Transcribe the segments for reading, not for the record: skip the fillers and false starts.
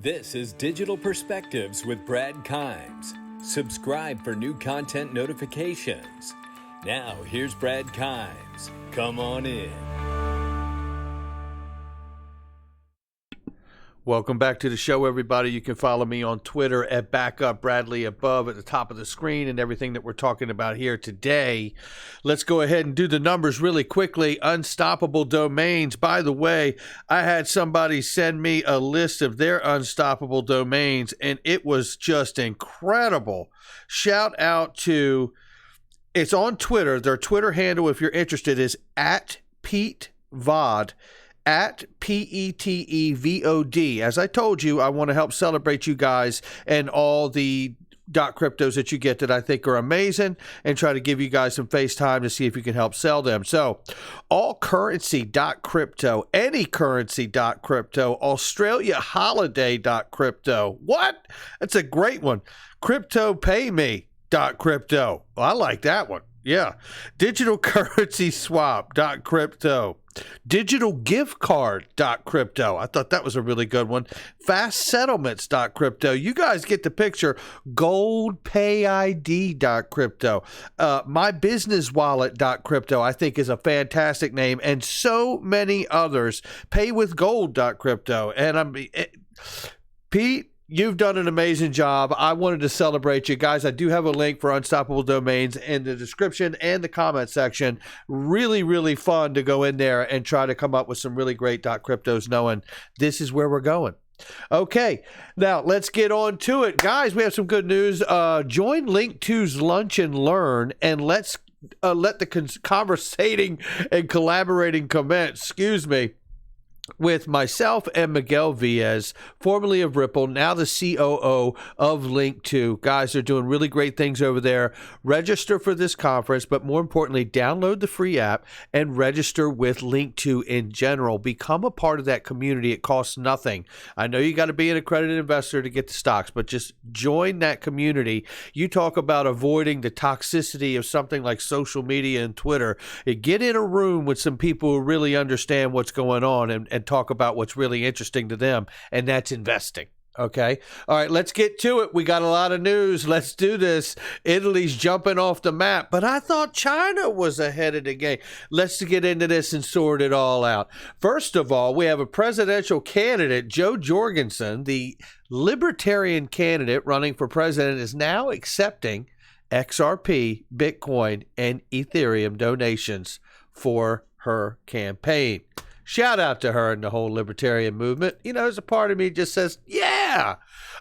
This is Digital Perspectives with Brad Kimes. Subscribe for new content notifications. Now, here's Brad Kimes. Come on in. Welcome back to the show, everybody. You can follow me on Twitter at BackupBradley above at the top of the screen and everything that we're talking about here today. Let's go ahead and do the numbers really quickly. Unstoppable domains. By the way, I had somebody send me a list of their unstoppable domains, and it was just incredible. Shout out to, it's on Twitter. Their Twitter handle, if you're interested, is at PeteVod. At PETEVOD. As I told you, I want to help celebrate you guys and all the cryptos that you get that I think are amazing and try to give you guys some face time to see if you can help sell them. So, allcurrency.crypto, anycurrency.crypto, australiaholiday.crypto. What? That's a great one. Cryptopayme.crypto. Well, I like that one. Yeah. Digitalcurrencyswap.crypto. Digitalgiftcard.crypto. I thought that was a really good one. Fastsettlements.crypto. You guys get the picture. Goldpayid.crypto. Mybusinesswallet.crypto I think is a fantastic name, and so many others. Paywithgold.crypto. And Pete, you've done an amazing job. I wanted to celebrate you guys. I do have a link for Unstoppable Domains in the description and the comment section. Really, really fun to go in there and try to come up with some really great cryptos, knowing this is where we're going. Okay, now let's get on to it. Guys, we have some good news. Join Link2's Lunch and Learn, and let's let the conversating and collaborating commence. With myself and Miguel Viez, formerly of Ripple, now the COO of Link2. Guys, they're doing really great things over there. Register for this conference, but more importantly, download the free app and register with Link2 in general. Become a part of that community. It costs nothing. I know you got to be an accredited investor to get the stocks, but just join that community. You talk about avoiding the toxicity of something like social media and Twitter. Get in a room with some people who really understand what's going on and talk about what's really interesting to them, and that's investing. Okay. All right, let's get to it. We got a lot of news. Let's do this. Italy's jumping off the map, but I thought China was ahead of the game. Let's get into this and sort it all out. First of all, we have a presidential candidate, Joe Jorgensen, the libertarian candidate running for president, is now accepting XRP, Bitcoin, and Ethereum donations for her campaign. Shout out to her and the whole libertarian movement. You know, there's a part of me just says, yeah.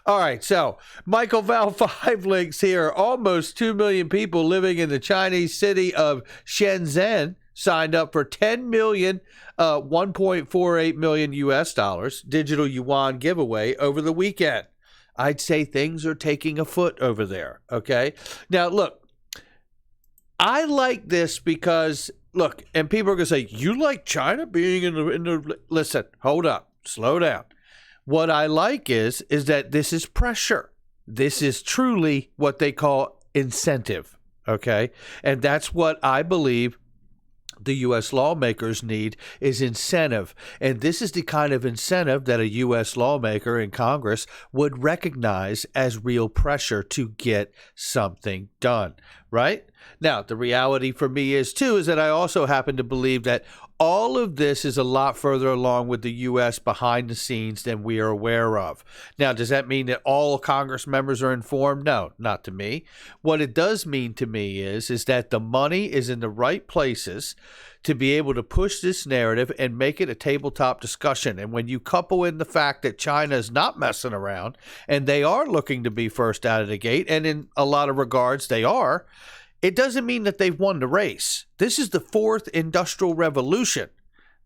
All right, so Michael Val 5 links here. Almost 2 million people living in the Chinese city of Shenzhen signed up for 10 million, 1.48 million US dollars digital yuan giveaway over the weekend. I'd say things are taking a foot over there, okay? Now, look, I like this because... Look, and people are going to say, you like China being in the... Listen, hold up. Slow down. What I like is that this is pressure. This is truly what they call incentive, okay? And that's what I believe the U.S. lawmakers need is incentive. And this is the kind of incentive that a U.S. lawmaker in Congress would recognize as real pressure to get something done, right? Now, the reality for me is that I also happen to believe that all of this is a lot further along with the U.S. behind the scenes than we are aware of. Now, does that mean that all Congress members are informed? No, not to me. What it does mean to me is that the money is in the right places to be able to push this narrative and make it a tabletop discussion. And when you couple in the fact that China is not messing around and they are looking to be first out of the gate, and in a lot of regards they are, it doesn't mean that they've won the race. This is the fourth industrial revolution.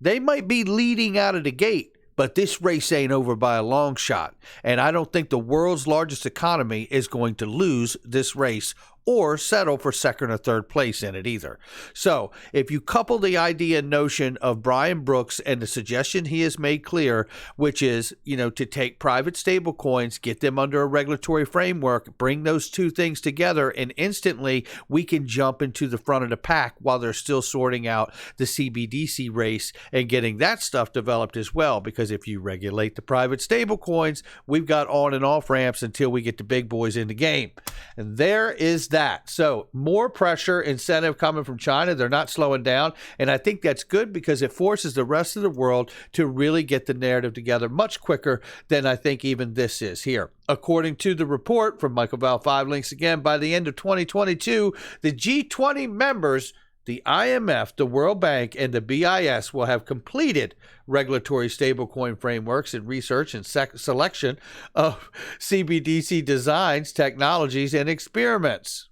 They might be leading out of the gate, but this race ain't over by a long shot. And I don't think the world's largest economy is going to lose this race or settle for second or third place in it either. So if you couple the idea and notion of Brian Brooks and the suggestion he has made clear, which is, to take private stable coins, get them under a regulatory framework, bring those two things together, and instantly we can jump into the front of the pack while they're still sorting out the CBDC race and getting that stuff developed as well. Because if you regulate the private stable coins, we've got on and off ramps until we get the big boys in the game. And there is that. So more pressure, incentive coming from China. They're not slowing down. And I think that's good because it forces the rest of the world to really get the narrative together much quicker than I think even this is here. According to the report from Michael Val 5 Links again, by the end of 2022, the G20 members, the IMF, the World Bank, and the BIS will have completed regulatory stablecoin frameworks and research and selection of CBDC designs, technologies, and experiments.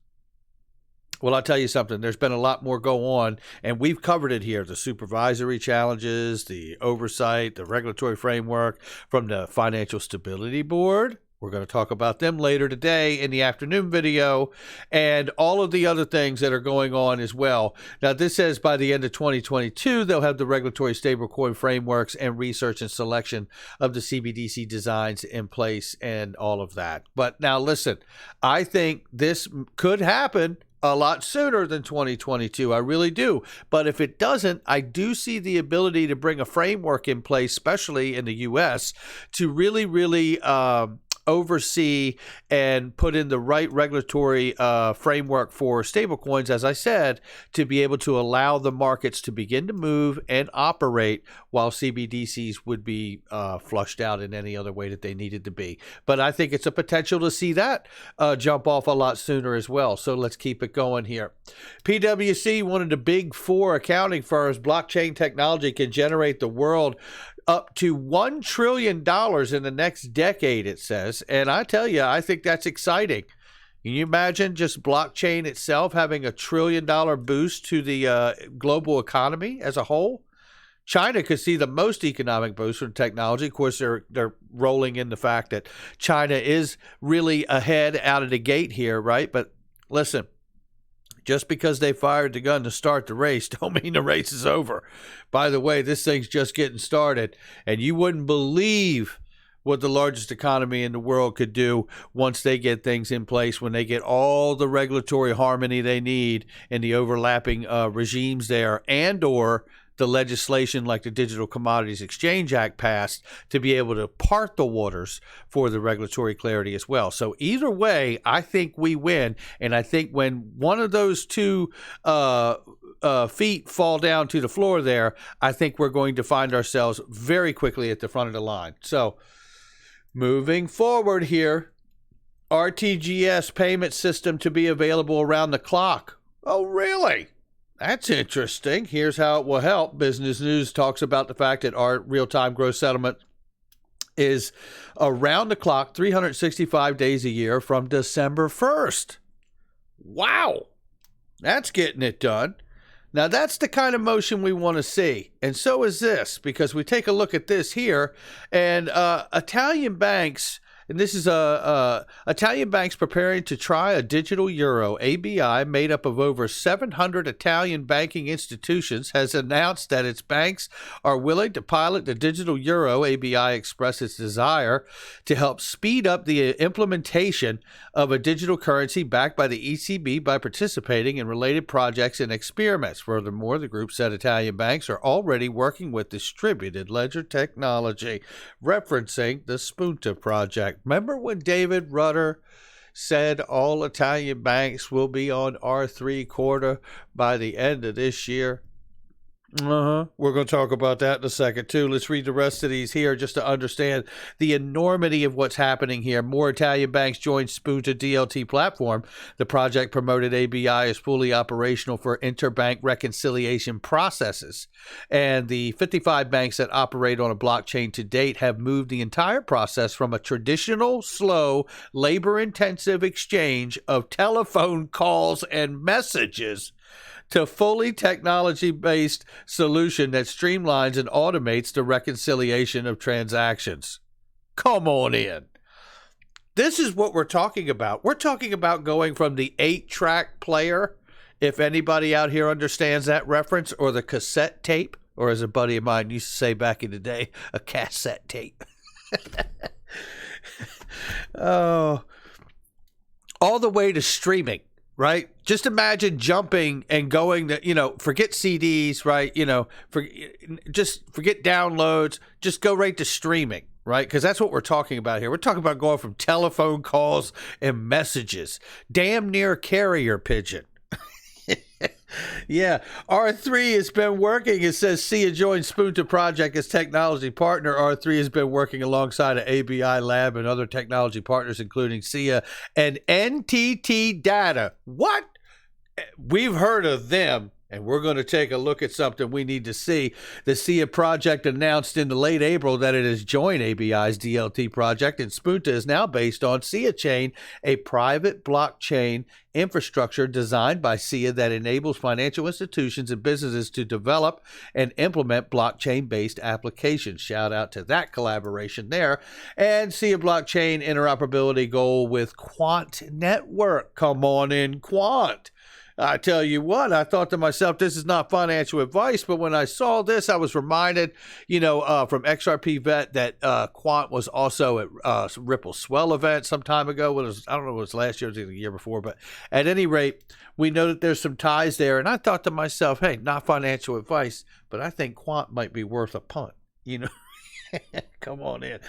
Well, I'll tell you something. There's been a lot more go on, and we've covered it here. The supervisory challenges, the oversight, the regulatory framework from the Financial Stability Board. We're going to talk about them later today in the afternoon video, and all of the other things that are going on as well. Now, this says by the end of 2022, they'll have the regulatory stablecoin frameworks and research and selection of the CBDC designs in place and all of that. But now listen, I think this could happen a lot sooner than 2022. I really do. But if it doesn't, I do see the ability to bring a framework in place, especially in the U.S., to really oversee and put in the right regulatory framework for stablecoins, as I said, to be able to allow the markets to begin to move and operate while CBDCs would be flushed out in any other way that they needed to be. But I think it's a potential to see that jump off a lot sooner as well. So let's keep it going here. PwC, one of the big four accounting firms, blockchain technology can generate the world up to $1 trillion in the next decade, it says. And I tell you, I think that's exciting. Can you imagine just blockchain itself having $1 trillion boost to the global economy as a whole? China could see the most economic boost from technology. Of course, they're rolling in the fact that China is really ahead out of the gate here, right? But listen, just because they fired the gun to start the race don't mean the race is over. By the way, this thing's just getting started, and you wouldn't believe what the largest economy in the world could do once they get things in place, when they get all the regulatory harmony they need in the overlapping regimes there, and or the legislation like the Digital Commodities Exchange Act passed to be able to part the waters for the regulatory clarity as well. So either way, I think we win. And I think when one of those two feet fall down to the floor there, I think we're going to find ourselves very quickly at the front of the line. So moving forward here, RTGS payment system to be available around the clock. Oh, really? That's interesting. Here's how it will help. Business News talks about the fact that our real-time gross settlement is around the clock 365 days a year from December 1st. Wow. That's getting it done. Now, that's the kind of motion we want to see. And so is this, because we take a look at this here, and Italian banks, and this is Italian banks preparing to try a digital euro. ABI, made up of over 700 Italian banking institutions, has announced that its banks are willing to pilot the digital euro. ABI expressed its desire to help speed up the implementation of a digital currency backed by the ECB by participating in related projects and experiments. Furthermore, the group said Italian banks are already working with distributed ledger technology, referencing the Spunta project. Remember when David Rudder said all Italian banks will be on R3 Corda by the end of this year? We're going to talk about that in a second, too. Let's read the rest of these here just to understand the enormity of what's happening here. More Italian banks joined Spunta DLT platform. The project promoted ABI is fully operational for interbank reconciliation processes. And the 55 banks that operate on a blockchain to date have moved the entire process from a traditional, slow, labor-intensive exchange of telephone calls and messages to fully technology-based solution that streamlines and automates the reconciliation of transactions. Come on in. This is what we're talking about. We're talking about going from the 8-track player, if anybody out here understands that reference, or the cassette tape, or as a buddy of mine used to say back in the day, a cassette tape. Oh, all the way to streaming, right? Just imagine jumping and going to, forget CDs, right? Just forget downloads, just go right to streaming, right? Because that's what we're talking about here. We're talking about going from telephone calls and messages, damn near carrier pigeon. Yeah, R3 has been working. It says SIA joined Spunta Project as technology partner. R3 has been working alongside an ABI lab and other technology partners, including SIA and NTT Data. What? We've heard of them, and we're going to take a look at something we need to see. The SIA project announced in the late April that it has joined ABI's DLT project, and Spunta is now based on SIA Chain, a private blockchain infrastructure designed by SIA that enables financial institutions and businesses to develop and implement blockchain-based applications. Shout out to that collaboration there. And SIA blockchain interoperability goal with Quant Network. Come on in, Quant. I tell you what, I thought to myself, this is not financial advice, but when I saw this, I was reminded, from XRP Vet that Quant was also at Ripple Swell event some time ago. I don't know if it was last year or the year before, but at any rate, we know that there's some ties there. And I thought to myself, hey, not financial advice, but I think Quant might be worth a punt, Come on in.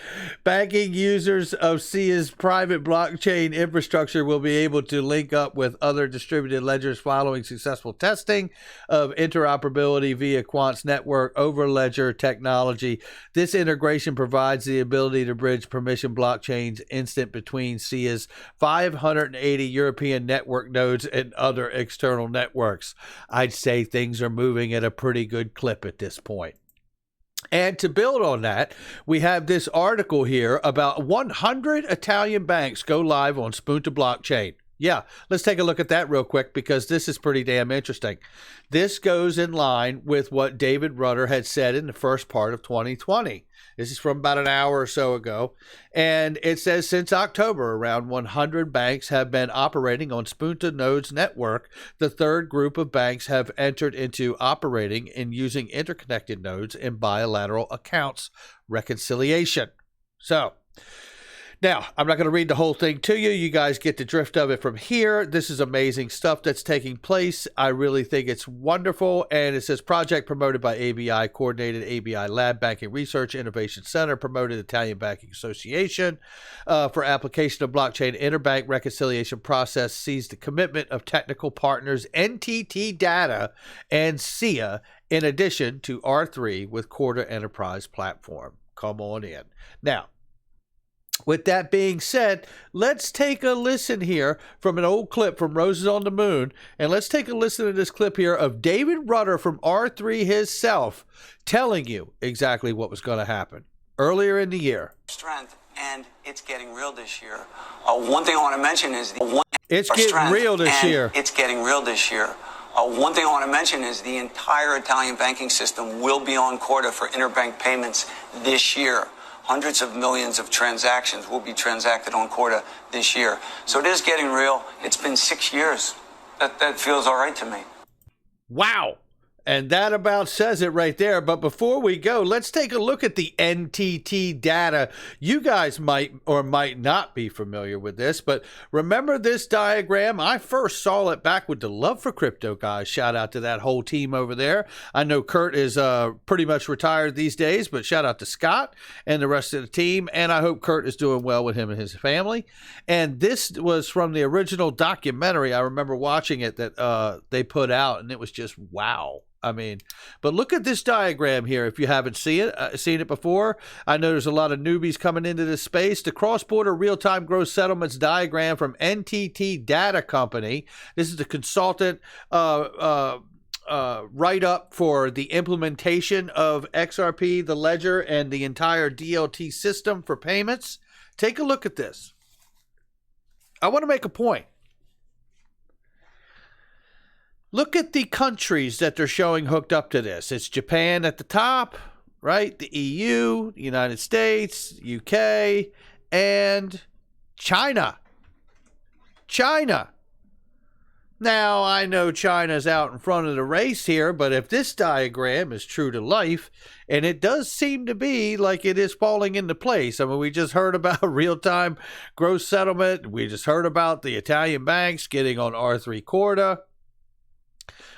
Banking users of SIA's private blockchain infrastructure will be able to link up with other distributed ledgers following successful testing of interoperability via Quant's network over ledger technology. This integration provides the ability to bridge permission blockchains instant between SIA's 580 European network nodes and other external networks. I'd say things are moving at a pretty good clip at this point. And to build on that, we have this article here about 100 Italian banks go live on Spunta blockchain. Yeah, let's take a look at that real quick because this is pretty damn interesting. This goes in line with what David Rudder had said in the first part of 2020. This is from about an hour or so ago. And it says since October, around 100 banks have been operating on Spunta Nodes network. The third group of banks have entered into operating and using interconnected nodes in bilateral accounts reconciliation. So, now, I'm not going to read the whole thing to you. You guys get the drift of it from here. This is amazing stuff that's taking place. I really think it's wonderful. And it says project promoted by ABI, coordinated ABI Lab Banking Research Innovation Center, promoted Italian Banking Association for application of blockchain interbank reconciliation process, sees the commitment of technical partners NTT Data and SIA, in addition to R3 with Corda Enterprise Platform. Come on in. Now, with that being said, let's take a listen here from an old clip from Roses on the Moon. And let's take a listen to this clip here of David Rudder from R3 himself telling you exactly what was going to happen earlier in the year. Strength, and it's getting real this year. One thing I want to mention is it's getting real this year. It's getting real this year. One thing I want to mention is the entire Italian banking system will be on Corda for interbank payments this year. Hundreds of millions of transactions will be transacted on Corda this year. So it is getting real. It's been 6 years. That feels all right to me. Wow. And that about says it right there. But before we go, let's take a look at the NTT data. You guys might or might not be familiar with this, but remember this diagram? I first saw it back with the Love for Crypto guys. Shout out to that whole team over there. I know Kurt is pretty much retired these days, but shout out to Scott and the rest of the team. And I hope Kurt is doing well with him and his family. And this was from the original documentary. I remember watching it that they put out, and it was just wow. I mean, but look at this diagram here. If you haven't seen it before, I know there's a lot of newbies coming into this space. The cross-border real-time gross settlements diagram from NTT Data Company. This is the consultant write-up for the implementation of XRP, the ledger, and the entire DLT system for payments. Take a look at this. I want to make a point. Look at the countries that they're showing hooked up to this. It's Japan at the top, right? The EU, the United States, UK, and China. Now, I know China's out in front of the race here, but if this diagram is true to life, and it does seem to be like it is falling into place. I mean, we just heard about real-time gross settlement. We just heard about the Italian banks getting on R3 Corda.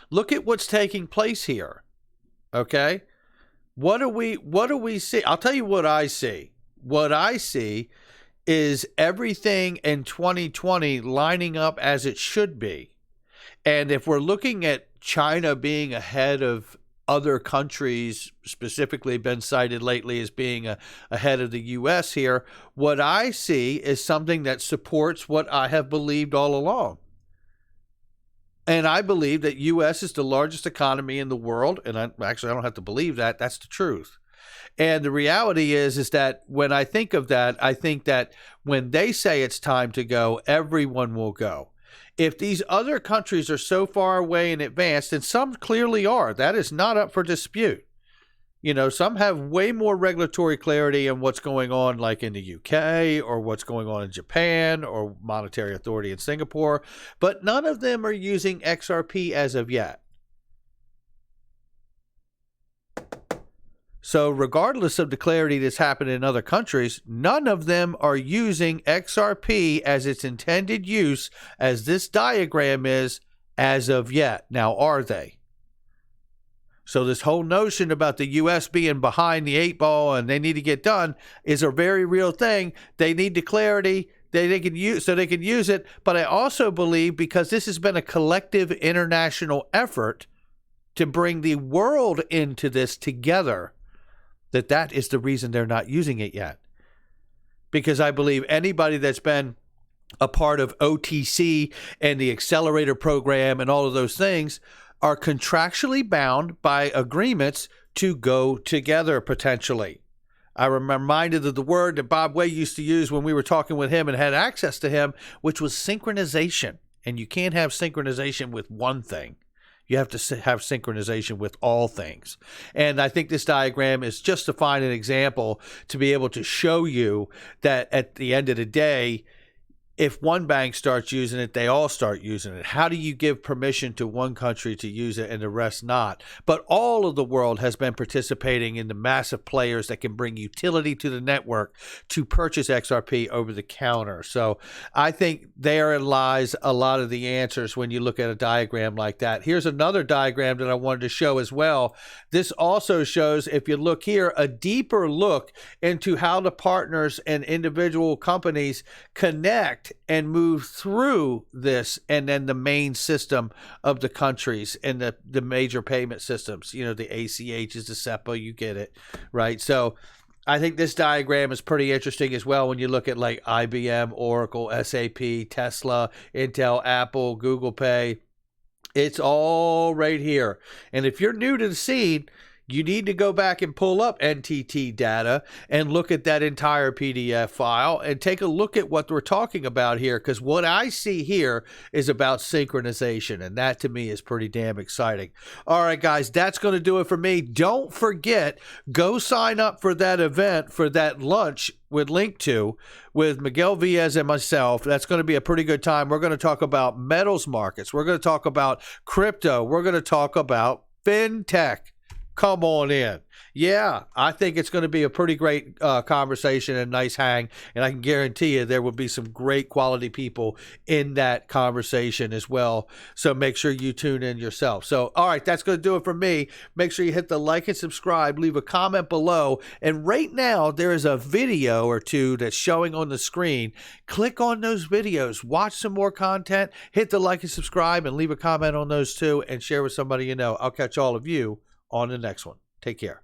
Look at what's taking place here, okay? What do we see? I'll tell you what I see. What I see is everything in 2020 lining up as it should be. And if we're looking at China being ahead of other countries, specifically been cited lately as being ahead of the U.S. here, what I see is something that supports what I have believed all along. And I believe that U.S. is the largest economy in the world. And I don't have to believe that. That's the truth. And the reality is that when I think of that, I think that when they say it's time to go, everyone will go. If these other countries are so far away and advanced, and some clearly are, that is not up for dispute. You know, some have way more regulatory clarity in what's going on, like in the UK or what's going on in Japan or monetary authority in Singapore, but none of them are using XRP as of yet. So regardless of the clarity that's happened in other countries, none of them are using XRP as its intended use, as this diagram is, as of yet. Now, are they? So this whole notion about the U.S. being behind the 8 ball and they need to get done is a very real thing. They need the clarity they can use so they can use it. But I also believe, because this has been a collective international effort to bring the world into this together, that is the reason they're not using it yet. Because I believe anybody that's been a part of OTC and the accelerator program and all of those things are contractually bound by agreements to go together potentially. I'm reminded of the word that Bob Way used to use when we were talking with him and had access to him, which was synchronization. And you can't have synchronization with one thing. You have to have synchronization with all things. And I think this diagram is just to find an example to be able to show you that at the end of the day, if one bank starts using it, they all start using it. How do you give permission to one country to use it and the rest not? But all of the world has been participating in the massive players that can bring utility to the network to purchase XRP over the counter. So I think therein lies a lot of the answers when you look at a diagram like that. Here's another diagram that I wanted to show as well. This also shows, if you look here, a deeper look into how the partners and individual companies connect and move through this, and then the main system of the countries and the major payment systems, you know, the ACH is the SEPA, you get it, right? So I think this diagram is pretty interesting as well when you look at like IBM, Oracle, SAP, Tesla, Intel, Apple, Google Pay. It's all right here. And if you're new to the scene, you need to go back and pull up NTT data and look at that entire PDF file and take a look at what we're talking about here, because what I see here is about synchronization, and that to me is pretty damn exciting. All right, guys, that's going to do it for me. Don't forget, go sign up for that event, for that lunch with Miguel Villas and myself. That's going to be a pretty good time. We're going to talk about metals markets. We're going to talk about crypto. We're going to talk about fintech. Come on in. Yeah, I think it's going to be a pretty great conversation and nice hang. And I can guarantee you there will be some great quality people in that conversation as well. So make sure you tune in yourself. So, all right, that's going to do it for me. Make sure you hit the like and subscribe. Leave a comment below. And right now, there is a video or two that's showing on the screen. Click on those videos. Watch some more content. Hit the like and subscribe and leave a comment on those too. And share with somebody you know. I'll catch all of you on the next one. Take care.